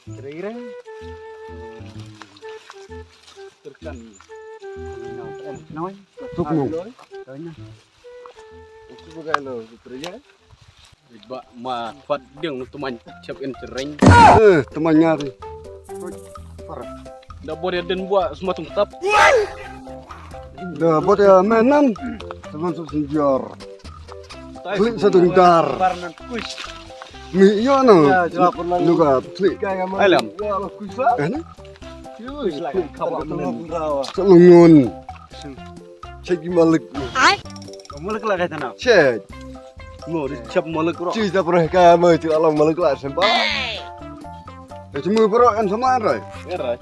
Kira-kira terkan nói Chúc mừng. tới nha. Itu bukan lo, kerja. Ba ma fat ding teman cep intereng. Temannya tuh. Da boleh den buat semua tempat. Dah buat ya mainan. Teman sejor. Klik satu bentar. Warna kuis. Iya no. Ya, jawab pernah Juga klik. Kayak mana? Alam. Ya, lo kuis lah. Kan? Yus lah kabar men. Selungun. Cek malik. Kamu lek lah kata nak. Cek. Mo di cep molek ro. Cuy, tak pernah kayak mana itu alam malu kelas sempat. Ya cuma berokan sama Android. Era.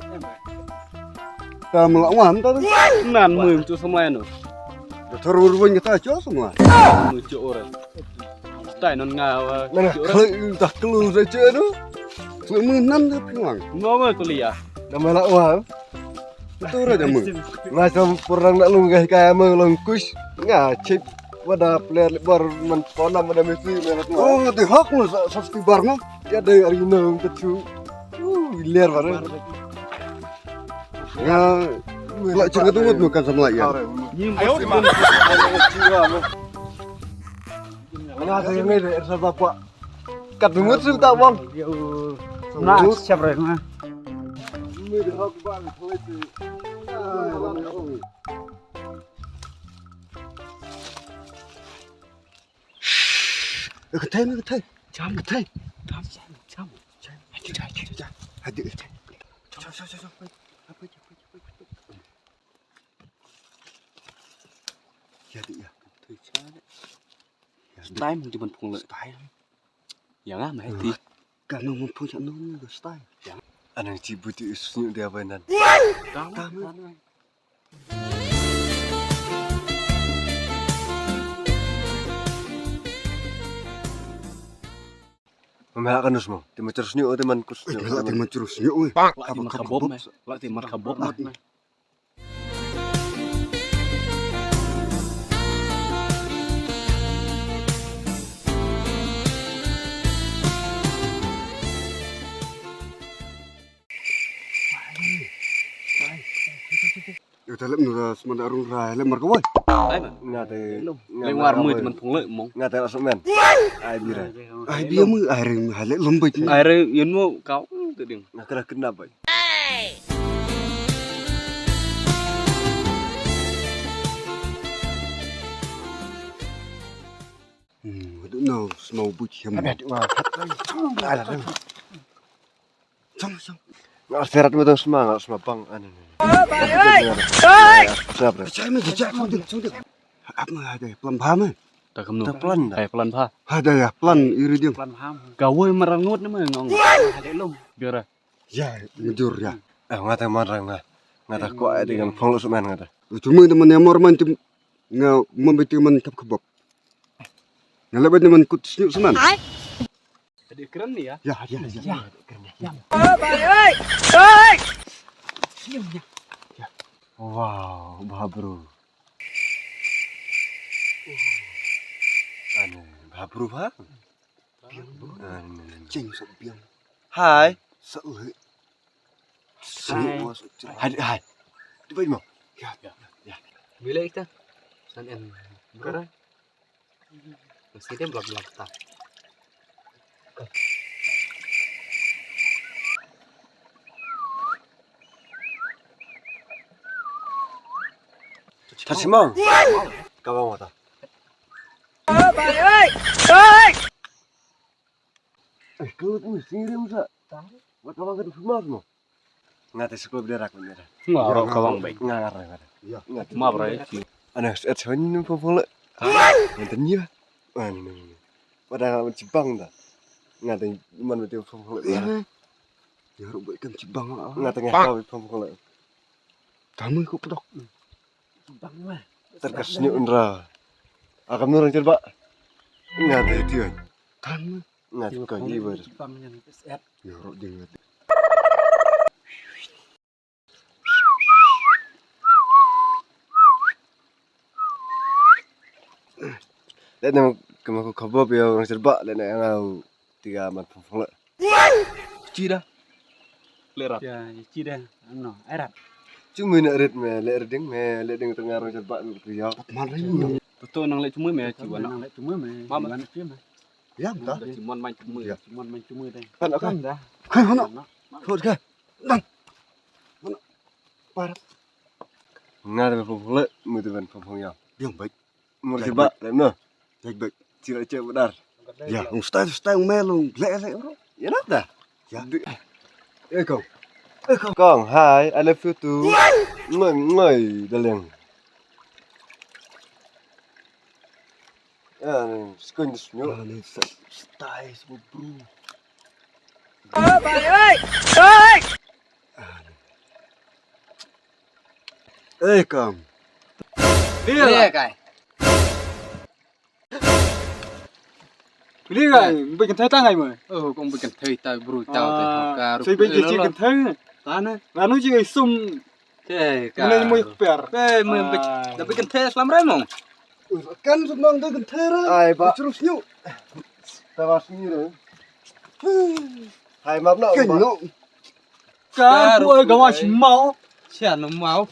Kita melawan tadi. Nan mu tu sama anu. Ya terus kita aja semua. Mu cu orang. Stai non ngawa. Mana klik tak keluar saja tu. Mainan tu piang. Ngomong kuliah. Nama nak uang. Itu aja mu. Macam pernah nak lu kayak mana lo kuis. Ngacip. Wadah player lebar menpona pada mesti merah tua. Oh, di hak lu satu bar mah. Ya ada hari ini kecu. Liar baru. Ya, kalau cerita tu bukan sama ya. Ayo di mana? Mana ada yang ini ada bapak. Kat dungut sih tak bang. Nah, siap rek mah. Ini dah aku bang. Cái thế nó cái thế. Jam Cái thế. jam. Hadi. Jadi ya. Style mình thì mình phụng lợi style. Yang ah mày thì Karena mau punya nong style. Anak cibu itu senyum dia benar. kamu. Memelakkan semua. Timun terus senyum temanku senyum. Kalau dia terus yuk. Lati markabop mày. Lati markabop mat mày. Ya dalam nura semana arung rai lemar kau. Đấy mà. Ngate. Lên ngoài mười thì mình phụng lợi mong. Ngate langsung men. Ai bira. Ai dia mu air hale lembut. Ai re yun mo kau tự điểm. Nak kena kenapa? Aduh no, semau buci hem. Wah, ada tu. Sama. Nak serat betul semangat semua bang. Anu. Siapa? Saya mah jejak sudah. Apa ada pelan paham? Ta không nụ. Pelan. Ai pelan pha. Ada ya pelan iri dia. Pelan paham. Kau ơi merangut nih mah ngong. Ada lum. Biar ah. Ya, jujur ya. Ngate marang ngah. Ngate kok ada dengan follow semen ngate. Cuma teman yang morman tim ngau membeti man kap kebab. Ngalabat teman kut senyum seman. Jadi keren nih ya. Ya. Senyumnya. Wow, bah bro. Anu, bah bro bah. Anu. Cing sok biang. Hai. Seuleuh. Hai. Hai. Di bayi mau. Ya. Bila kita. San en. Keren. Masih dia belak tak. Thật mong. Các bạn mau tak? Kau tu sendiri musa. Buat kawan kan semua semua. Ngate sekolah berak bener. Ngorok kawang baik. Ngar. Ya. Maaf ray. Anu, sebenarnya pun Ngenten ya. Anu. Padahal Jepang dah. Ngate mana betul pun Ya rubuk ikan cibang. Ngate ngah pun Kamu ikut pedok. Bang mah. terkesnya undra. Akan orang coba. Ngate dia. Kamu. Ngate kau ibar. Bang yang set. Ya rubuk dia. Lihat nama kemaku kabab ya orang serba. Lihat yang ngau tiga man phong phong le Chi dah. Lerat. Ya, ci dah. Ano, erat. cuma nak red me le ding tengah orang cepat tu ya Mana ini? Betul nang lek cuma me ciwan. Nang lại cuma mày. Mama. Gimana sih mày? Ya, dah. Cimon main cuma. Ya. Cuma main cuma deh. kan akan Kan dah. Hai, mana? Nó. Thôi kìa. ngar phong phong le mu tu ban phong phong ya Biang baik. mu Baik, cepat le no Baik baik. sila cek benar Ya, stay melong. Lẹ bro. ya nak dah Ya. kau kong hai I love you too ngoi daleng ya skun disnyo Ini stay semua bro. Kang. Dia kai. Đi rồi, mình thấy ta ngày mà. Kong bikin thei ta bro tao ta ka. Xây bây giờ chỉ cần thấy ta nè. Là nó chỉ sum Ke ka. nên mới bèr. Ke me da bikin thei selam remong. Kan senang dengan tera. ai pak Terus nyuk. tawas ni rồi hai map no Kinh nó. Cá, ôi, cái mà chỉ máu. Sia no mau.